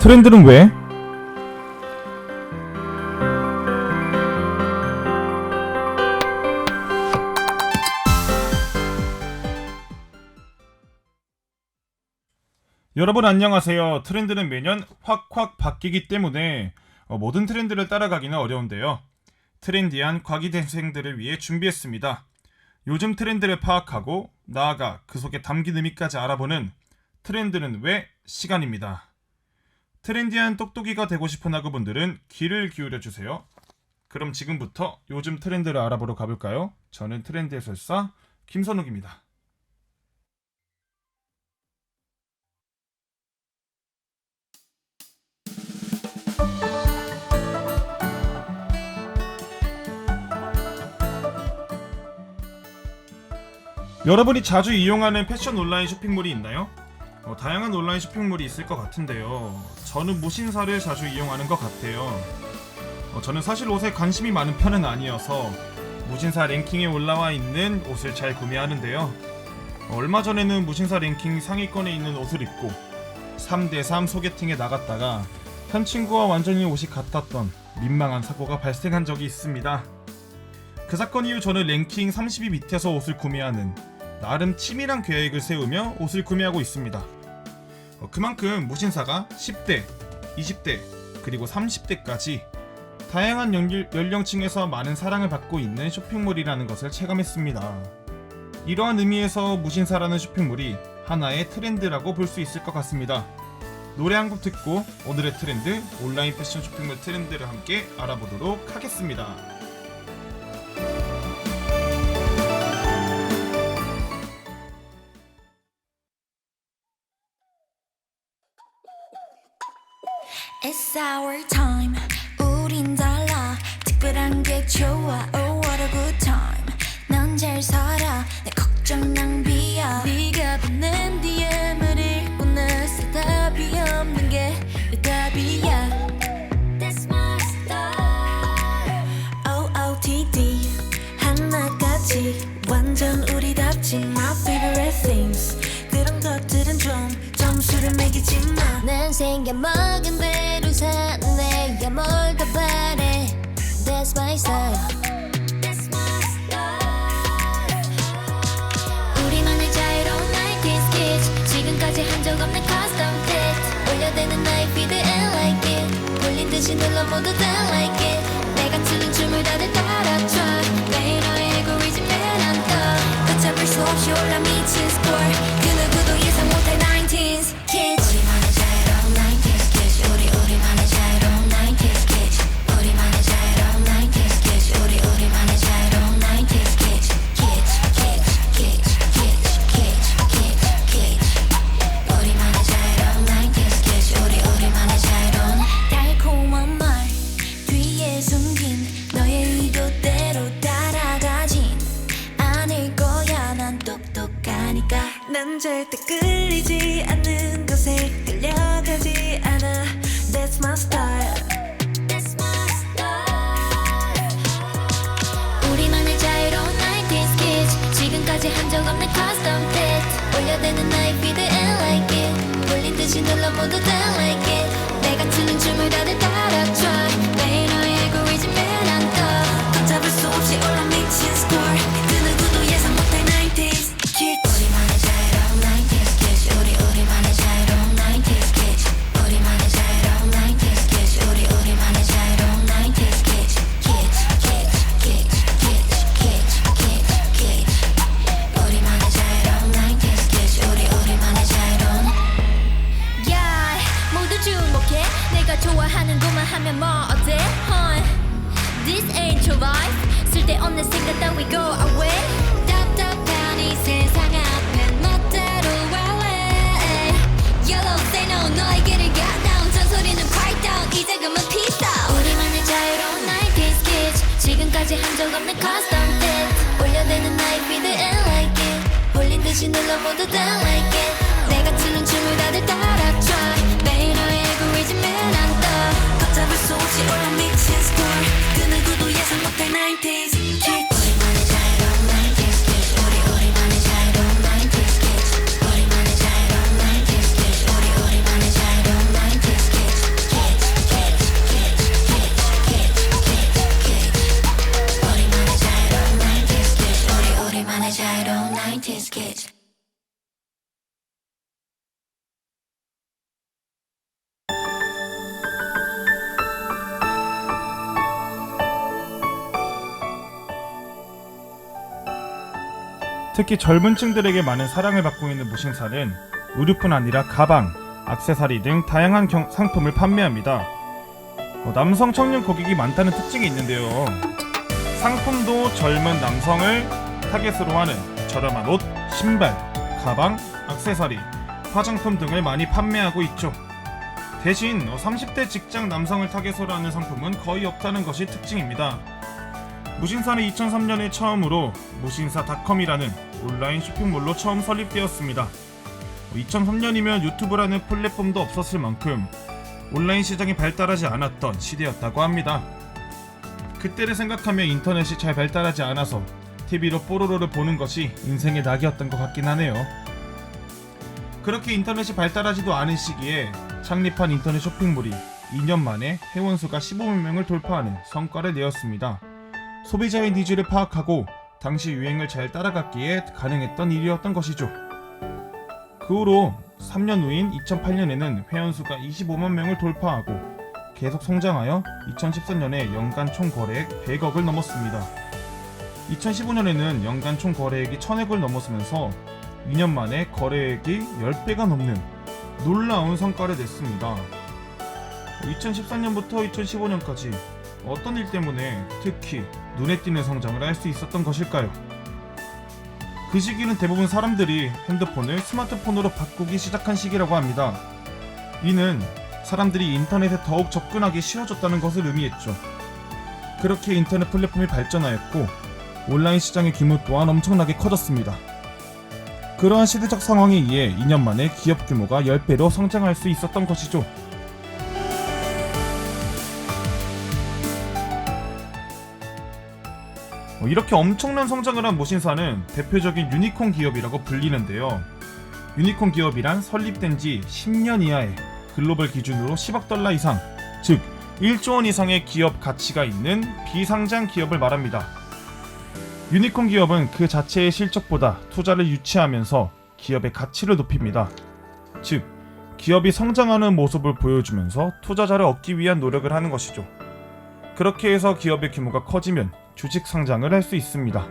트렌드는 왜? 여러분 안녕하세요. 트렌드는 매년 확확 바뀌기 때문에 모든 트렌드를 따라가기는 어려운데요. 트렌디한 과기대생들을 위해 준비했습니다. 요즘 트렌드를 파악하고 나아가 그 속에 담긴 의미까지 알아보는 트렌드는 왜 시간입니다. 트렌디한 똑똑이가 되고 싶은 학우분들은 귀를 기울여주세요. 그럼 지금부터 요즘 트렌드를 알아보러 가볼까요? 저는 트렌드 해설사 김선욱입니다. 여러분이 자주 이용하는 패션 온라인 쇼핑몰이 있나요? 다양한 온라인 쇼핑몰이 있을 것 같은데요. 저는 무신사를 자주 이용하는 것 같아요. 저는 사실 옷에 관심이 많은 편은 아니어서 무신사 랭킹에 올라와 있는 옷을 잘 구매하는데요. 얼마 전에는 무신사 랭킹 상위권에 있는 옷을 입고 3대3 소개팅에 나갔다가 한 친구와 완전히 옷이 같았던 민망한 사고가 발생한 적이 있습니다. 그 사건 이후 저는 랭킹 30위 밑에서 옷을 구매하는 나름 치밀한 계획을 세우며 옷을 구매하고 있습니다. 그만큼 무신사가 10대, 20대, 그리고 30대까지 다양한 연령층에서 많은 사랑을 받고 있는 쇼핑몰이라는 것을 체감했습니다. 이러한 의미에서 무신사라는 쇼핑몰이 하나의 트렌드라고 볼 수 있을 것 같습니다. 노래 한 곡 듣고 오늘의 트렌드, 온라인 패션 쇼핑몰 트렌드를 함께 알아보도록 하겠습니다. It's our time. 우린 달라. 특별한 게 좋아. Oh what a good time. 넌 잘 살아. 내 걱정 낭비야. 네가 보낸 DM을 읽고 나서 답이 없는 게 내 답이야. That's my style. OOTD 하나같이 완전 우리답지. My favorite things. 그런 것들은 좀 점수를 매기지마. 난 생겨먹은 대로 사네. 야 뭘 더 바래. That's my style. That's my style. 우리만의 자유로운 90s kids. 지금까지 한 적 없는 custom fit. 올려대는 나의 feed and like it. 돌린 듯이 눌러 모두 다 like it. 내가 추는 춤을 다들 따라춰. 매일 너의 알고리즘에 난 떠. 걷잡을 수 없이 올라 미친 score. 그 누구도 예상 못할 90s kids. 우리만의 자유로운 90s kids. 우리만의 자유로운 90s kids. 우리만의 자유로운 90s kids. 우리만의 자유로운 90s kids. kids kids kids kids kids kids kids. 우리만의 자유로운 90s kids. 우리만의 자유로운 달콤한 말 뒤에 숨긴 너의 의도대로 따라가진 않을 거야. 난 똑똑하니까. 난 절대 끌리지 않는 것에 끌려가지 않아. That's my style. That's my style. 우리만의 자유로운 90s kids. 지금까지 한 적 없는 custom fit. 올려대는 나의 feed and like it. 돌린 듯이 눌러 모두 다 like it. 내가 추는 춤을 다들 따라춰. 매일 너의 알고리즘에 난 떠. 걷잡을 수 없이 올라 미친 score. 그 누구도 예상 못할 90s kids. 우리만의 자유로운 90s kids. 우리만의 자유로운 90s kids. 우리만의 자유로운 90s kids. 우리만의 자유로운 90s kids. kids kids kids kids kids kids kids. 우리만의 자유로운 90s kids. 우리만의 자유로운. Yeah, 모두 주목해. 내가 좋아하는구만 하면 뭐 어때? This ain't your life. 쓸데없는 생각 따위 go away. 답답한 이 세상 앞엔 멋대로 wallet. Yellow say no. 너에게를 가 down. 잔소리는 quiet down. 이제 그만 peace out. 우리만의 자유로운 90s kids. 지금까지 한 적 없는 custom fit. 올려대는 나의 feed and like it. 돌린 듯이 눌러 모두 다 like it. 내가 추는 춤을 다들 따라춰. 매일 너의 알고리즘에 난 떠. 걷잡을 수 없이 올라 미친 score. 그 누구도 예상 못할 90s kids. 우리만의 자유로운 90s kids. 우리만의 자유로운 90s kids. 우리만의 자유로운 90s kids. 우리만의 자유로운 90s kids. kiss, kiss. 특히 젊은 층들에게 많은 사랑을 받고 있는 무신사는 의류뿐 아니라 가방, 액세서리 등 다양한 상품을 판매합니다. 남성 청년 고객이 많다는 특징이 있는데요. 상품도 젊은 남성을 타겟으로 하는 저렴한 옷, 신발, 가방, 액세서리, 화장품 등을 많이 판매하고 있죠. 대신 30대 직장 남성을 타겟으로 하는 상품은 거의 없다는 것이 특징입니다. 무신사는 2003년에 처음으로 무신사닷컴이라는 온라인 쇼핑몰로 처음 설립되었습니다. 2003년이면 유튜브라는 플랫폼도 없었을 만큼 온라인 시장이 발달하지 않았던 시대였다고 합니다. 그때를 생각하면 인터넷이 잘 발달하지 않아서 TV로 뽀로로를 보는 것이 인생의 낙이었던 것 같긴 하네요. 그렇게 인터넷이 발달하지도 않은 시기에 창립한 인터넷 쇼핑몰이 2년 만에 회원수가 15만 명을 돌파하는 성과를 내었습니다. 소비자의 니즈를 파악하고 당시 유행을 잘 따라갔기에 가능했던 일이었던 것이죠. 그 후로 3년 후인 2008년에는 회원수가 25만 명을 돌파하고 계속 성장하여 2014년에 연간 총 거래액 100억을 넘었습니다. 2015년에는 연간 총 거래액이 1000억을 넘어서면서 2년 만에 거래액이 10배가 넘는 놀라운 성과를 냈습니다. 2014년부터 2015년까지 어떤 일 때문에 특히 눈에 띄는 성장을 할 수 있었던 것일까요? 그 시기는 대부분 사람들이 핸드폰을 스마트폰으로 바꾸기 시작한 시기라고 합니다. 이는 사람들이 인터넷에 더욱 접근하기 쉬워졌다는 것을 의미했죠. 그렇게 인터넷 플랫폼이 발전하였고 온라인 시장의 규모 또한 엄청나게 커졌습니다. 그러한 시대적 상황에 의해 2년 만에 기업 규모가 10배로 성장할 수 있었던 것이죠. 이렇게 엄청난 성장을 한 무신사는 대표적인 유니콘 기업이라고 불리는데요. 유니콘 기업이란 설립된 지 10년 이하의 글로벌 기준으로 10억 달러 이상, 즉 1조 원 이상의 기업 가치가 있는 비상장 기업을 말합니다. 유니콘 기업은 그 자체의 실적보다 투자를 유치하면서 기업의 가치를 높입니다. 즉, 기업이 성장하는 모습을 보여주면서 투자자를 얻기 위한 노력을 하는 것이죠. 그렇게 해서 기업의 규모가 커지면 주식 상장을 할 수 있습니다.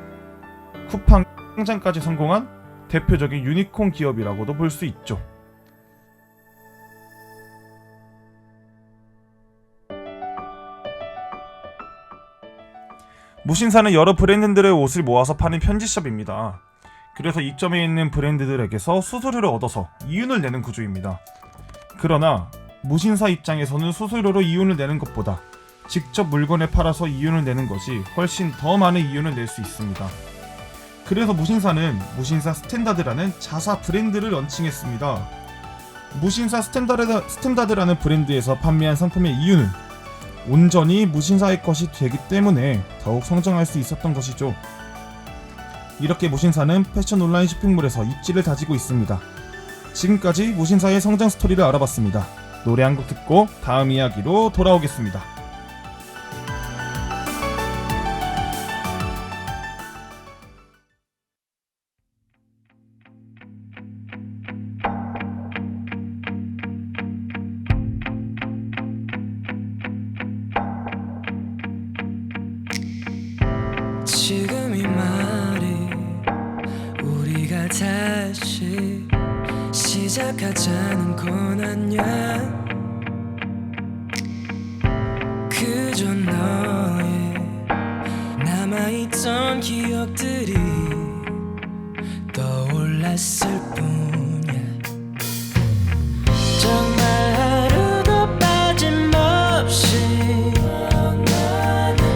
쿠팡 상장까지 성공한 대표적인 유니콘 기업이라고도 볼 수 있죠. 무신사는 여러 브랜드들의 옷을 모아서 파는 편지숍입니다. 그래서 입점해 있는 브랜드들에게서 수수료를 얻어서 이윤을 내는 구조입니다. 그러나 무신사 입장에서는 수수료로 이윤을 내는 것보다 직접 물건을 팔아서 이윤을 내는 것이 훨씬 더 많은 이윤을 낼 수 있습니다. 그래서 무신사는 무신사 스탠다드라는 자사 브랜드를 런칭했습니다. 무신사 스탠다드라는 브랜드에서 판매한 상품의 이윤은 온전히 무신사의 것이 되기 때문에 더욱 성장할 수 있었던 것이죠. 이렇게 무신사는 패션 온라인 쇼핑몰에서 입지를 다지고 있습니다. 지금까지 무신사의 성장 스토리를 알아봤습니다. 노래 한 곡 듣고 다음 이야기로 돌아오겠습니다. 지금 이 말이 우리가 다시 시작하자는 건 아냐. 그저 너의 남아있던 기억들이 떠올랐을 뿐이야. 정말 하루도 빠짐없이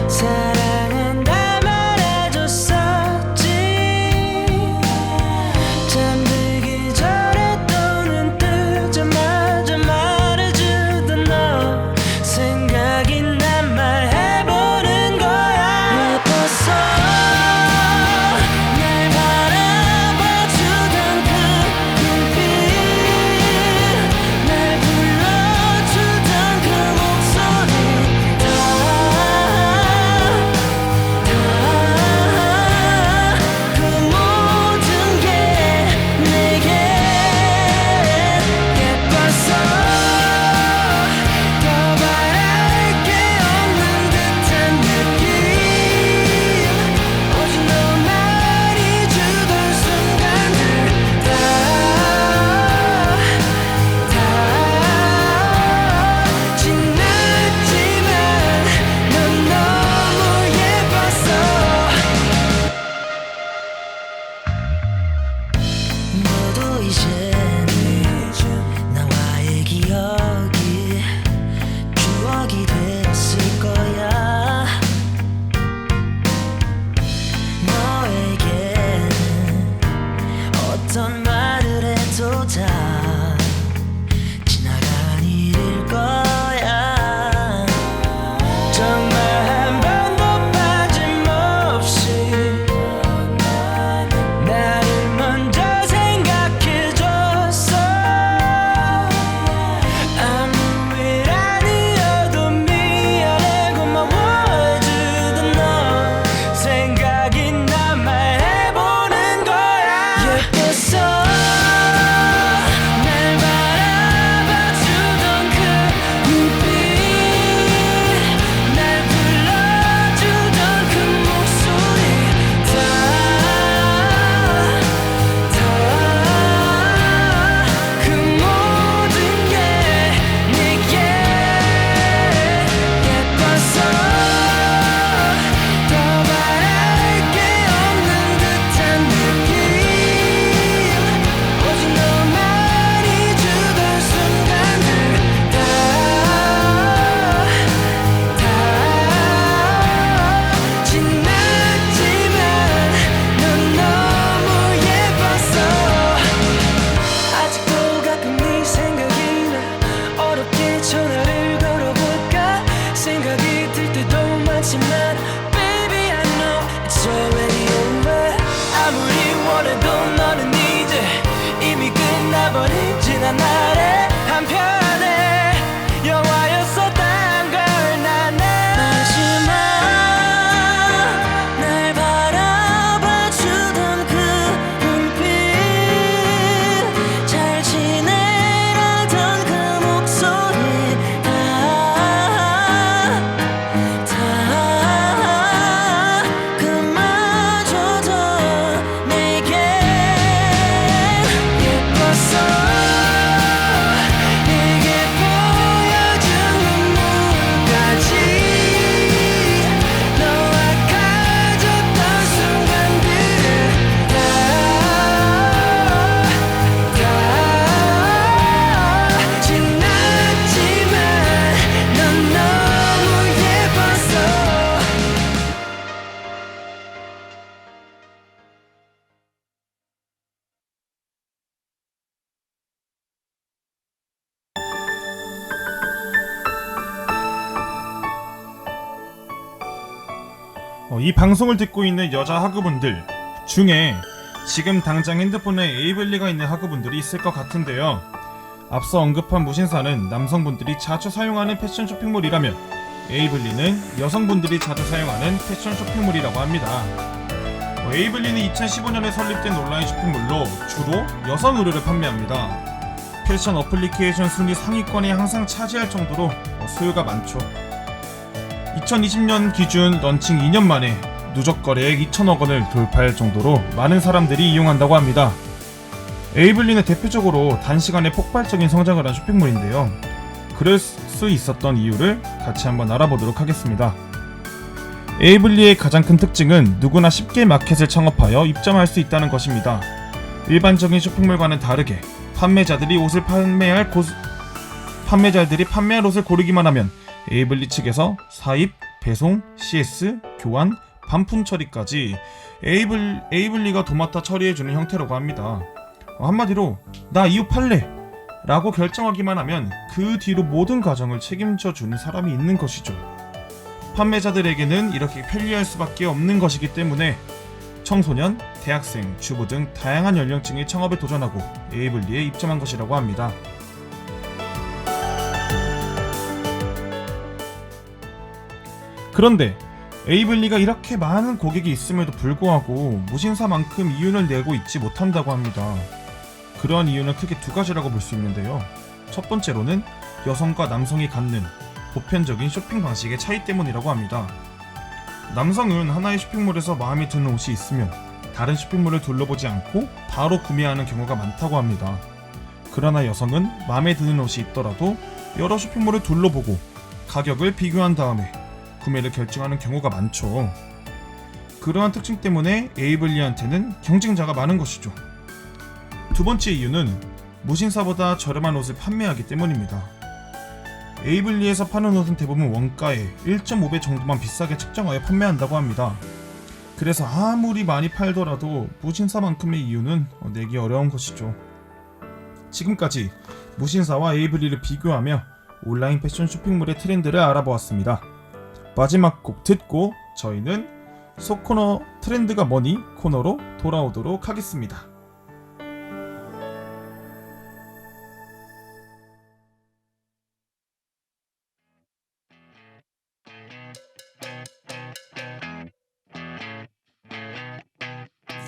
사랑한다 말해줬었지. 잠들기 전에 또 눈 뜨자마자 말해주던 너 생각이 난 말해보는 거야. 예뻤어 날 바라봐주던 그 이 방송을 듣고 있는 여자 학우분들 중에 지금 당장 핸드폰에 에이블리가 있는 학우분들이 있을 것 같은데요. 앞서 언급한 무신사는 남성분들이 자주 사용하는 패션 쇼핑몰이라면 에이블리는 여성분들이 자주 사용하는 패션 쇼핑몰이라고 합니다. 에이블리는 2015년에 설립된 온라인 쇼핑몰로 주로 여성 의류를 판매합니다. 패션 어플리케이션 순위 상위권에 항상 차지할 정도로 수요가 많죠. 2020년 기준 런칭 2년 만에 누적 거래액 2천억 원을 돌파할 정도로 많은 사람들이 이용한다고 합니다. 에이블리는 대표적으로 단시간에 폭발적인 성장을 한 쇼핑몰인데요. 그럴 수 있었던 이유를 같이 한번 알아보도록 하겠습니다. 에이블리의 가장 큰 특징은 누구나 쉽게 마켓을 창업하여 입점할 수 있다는 것입니다. 일반적인 쇼핑몰과는 다르게 판매자들이 판매할 옷을 고르기만 하면 에이블리 측에서 사입, 배송, CS, 교환, 반품 처리까지 에이블리가 도맡아 처리해주는 형태라고 합니다. 한마디로 나 이 옷 팔래! 라고 결정하기만 하면 그 뒤로 모든 과정을 책임져주는 사람이 있는 것이죠. 판매자들에게는 이렇게 편리할 수밖에 없는 것이기 때문에 청소년, 대학생, 주부 등 다양한 연령층이 창업에 도전하고 에이블리에 입점한 것이라고 합니다. 그런데 에이블리가 이렇게 많은 고객이 있음에도 불구하고 무신사만큼 이윤을 내고 있지 못한다고 합니다. 그러한 이유는 크게 두 가지라고 볼 수 있는데요. 첫 번째로는 여성과 남성이 갖는 보편적인 쇼핑 방식의 차이 때문이라고 합니다. 남성은 하나의 쇼핑몰에서 마음에 드는 옷이 있으면 다른 쇼핑몰을 둘러보지 않고 바로 구매하는 경우가 많다고 합니다. 그러나 여성은 마음에 드는 옷이 있더라도 여러 쇼핑몰을 둘러보고 가격을 비교한 다음에 구매를 결정하는 경우가 많죠. 그러한 특징 때문에 에이블리한테는 경쟁자가 많은 것이죠. 두 번째 이유는 무신사보다 저렴한 옷을 판매하기 때문입니다. 에이블리에서 파는 옷은 대부분 원가의 1.5배 정도만 비싸게 책정하여 판매한다고 합니다. 그래서 아무리 많이 팔더라도 무신사만큼의 이유는 내기 어려운 것이죠. 지금까지 무신사와 에이블리를 비교하며 온라인 패션 쇼핑몰의 트렌드를 알아보았습니다. 마지막 곡 듣고 저희는 소코너 트렌드가 뭐니 코너로 돌아오도록 하겠습니다.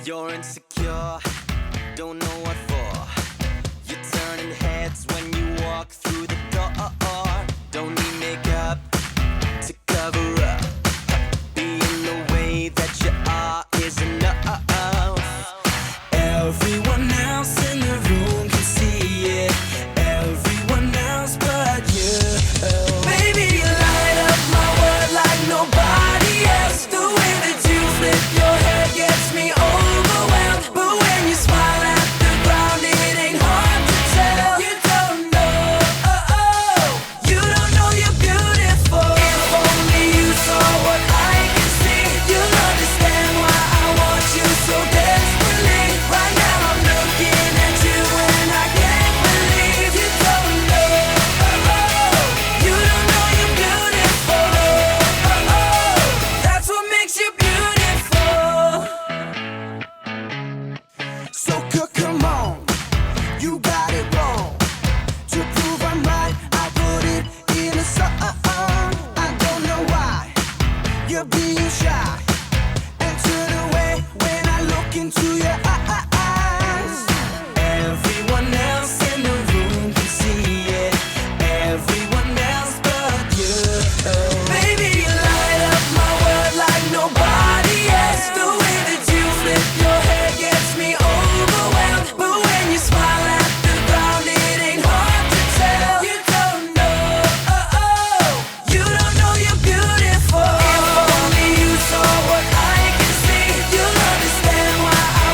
You're insecure, don't know what for. You're turning heads when you walk through the door. Don't need makeup to cover up. Being the way that you are is enough. Everyone else in the room can see it. Everyone else but you. Baby, you light up my world like nobody else. The way that you flip your hair gets me overwhelmed. But when you smile at the ground, it ain't hard to tell. You don't know, you don't know you're beautiful. If only you saw what I can see, you'll understand why I want you so desperately. Right now I'm looking at you and I can't believe you don't know, you don't know you're beautiful. That's what makes you beautiful. So come on, you got it wrong. To prove I'm right, I put it in a song. I don't know why you're being shy and turn away when I look into your eyes. Everyone else in the room can see it. Everyone else but you. Baby, you light up my world like nobody else. The way that you flip your hair gets me overwhelmed. But when you smile at the ground, it ain't hard to tell. You don't know, you don't know you're beautiful. If only you saw what I can see, you'll understand why I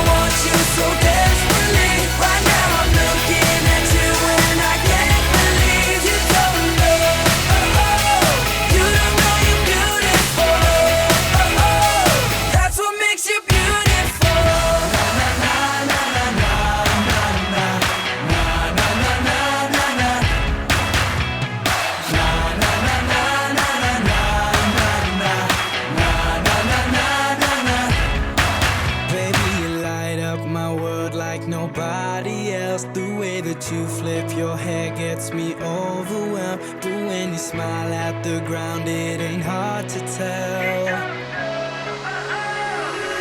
to flip your hair gets me overwhelmed. But when you smile at the ground, it ain't hard to tell.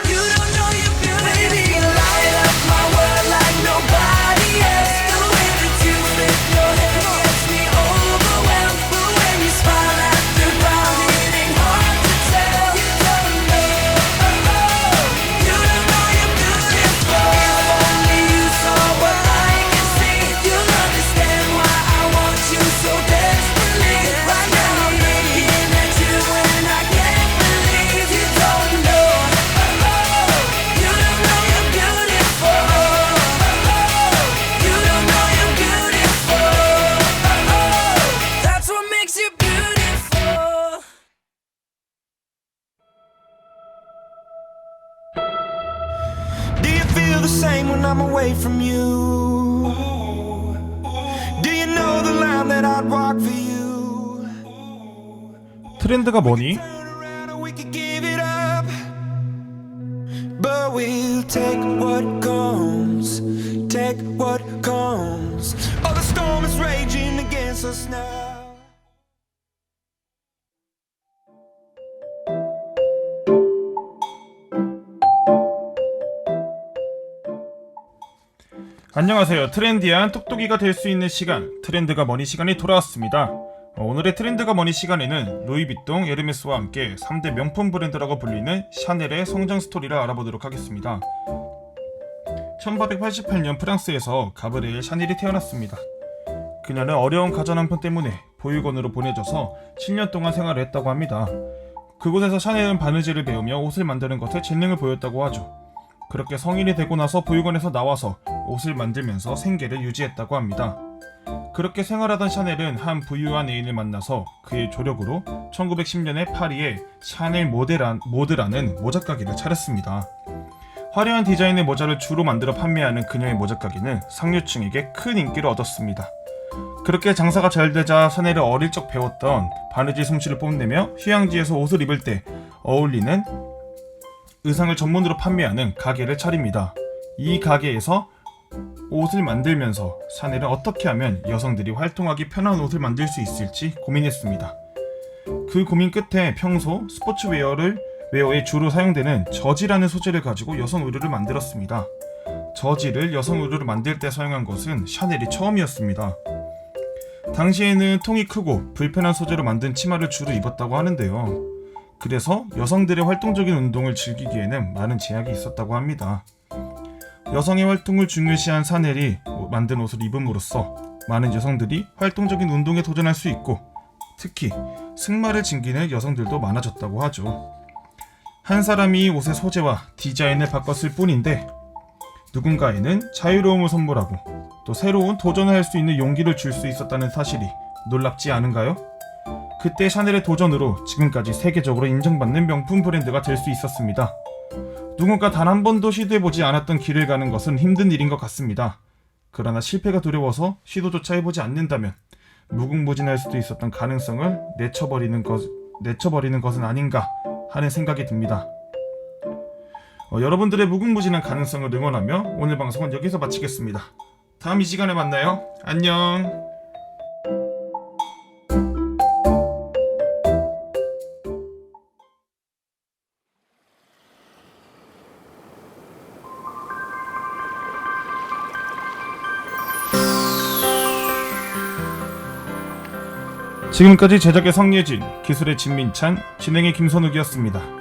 You don't know you're beautiful. Baby, you light up my world like nobody else. The way that you flip your hair gets me overwhelmed. But when you smile at the ground, it ain't hard to tell. You don't know, you don't know you're beautiful. If only you saw what I can see, you'll understand why I want you so desperately. Right now I'm looking at you and I can't believe you don't know. You don't know you're beautiful. You don't know you're beautiful. That's what makes you beautiful. Do you feel the same when I'm away from you? Do you know the line that I'd walk for you? 트렌드가 뭐니? Turn around and we could give it up, but we'll take what comes, take what comes. Oh, the storm is raging against us now. 안녕하세요. 트렌디한 톡톡이가 될 수 있는 시간, 트렌드가 뭐니 시간이 돌아왔습니다. 오늘의 트렌드가 뭐니 시간에는 루이비통, 에르메스와 함께 3대 명품 브랜드라고 불리는 샤넬의 성장 스토리를 알아보도록 하겠습니다. 1888년 프랑스에서 가브리엘 샤넬이 태어났습니다. 그녀는 어려운 가전 형편 때문에 보육원으로 보내져서 7년 동안 생활을 했다고 합니다. 그곳에서 샤넬은 바느질을 배우며 옷을 만드는 것에 재능을 보였다고 하죠. 그렇게 성인이 되고 나서 보육원에서 나와서 옷을 만들면서 생계를 유지했다고 합니다. 그렇게 생활하던 샤넬은 한 부유한 애인을 만나서 그의 조력으로 1910년에 파리에 샤넬 모드라는 모자가게를 차렸습니다. 화려한 디자인의 모자를 주로 만들어 판매하는 그녀의 모자가게는 상류층에게 큰 인기를 얻었습니다. 그렇게 장사가 잘 되자 샤넬은 어릴 적 배웠던 바느질 솜씨를 뽐내며 휴양지에서 옷을 입을 때 어울리는 의상을 전문으로 판매하는 가게를 차립니다. 이 가게에서 옷을 만들면서 샤넬은 어떻게 하면 여성들이 활동하기 편한 옷을 만들 수 있을지 고민했습니다. 그 고민 끝에 평소 스포츠웨어에 주로 사용되는 저지라는 소재를 가지고 여성 의류를 만들었습니다. 저지를 여성 의류를 만들 때 사용한 것은 샤넬이 처음이었습니다. 당시에는 통이 크고 불편한 소재로 만든 치마를 주로 입었다고 하는데요. 그래서 여성들의 활동적인 운동을 즐기기에는 많은 제약이 있었다고 합니다. 여성의 활동을 중요시한 샤넬이 만든 옷을 입음으로써 많은 여성들이 활동적인 운동에 도전할 수 있고 특히 승마를 즐기는 여성들도 많아졌다고 하죠. 한 사람이 옷의 소재와 디자인을 바꿨을 뿐인데 누군가에는 자유로움을 선물하고 또 새로운 도전을 할 수 있는 용기를 줄 수 있었다는 사실이 놀랍지 않은가요? 그때 샤넬의 도전으로 지금까지 세계적으로 인정받는 명품 브랜드가 될 수 있었습니다. 누군가 단 한 번도 시도해보지 않았던 길을 가는 것은 힘든 일인 것 같습니다. 그러나 실패가 두려워서 시도조차 해보지 않는다면 무궁무진할 수도 있었던 가능성을 내쳐버리는 것은 아닌가 하는 생각이 듭니다. 여러분들의 무궁무진한 가능성을 응원하며 오늘 방송은 여기서 마치겠습니다. 다음 이 시간에 만나요. 안녕. 지금까지 제작의 성예진, 기술의 진민찬, 진행의 김선욱이었습니다.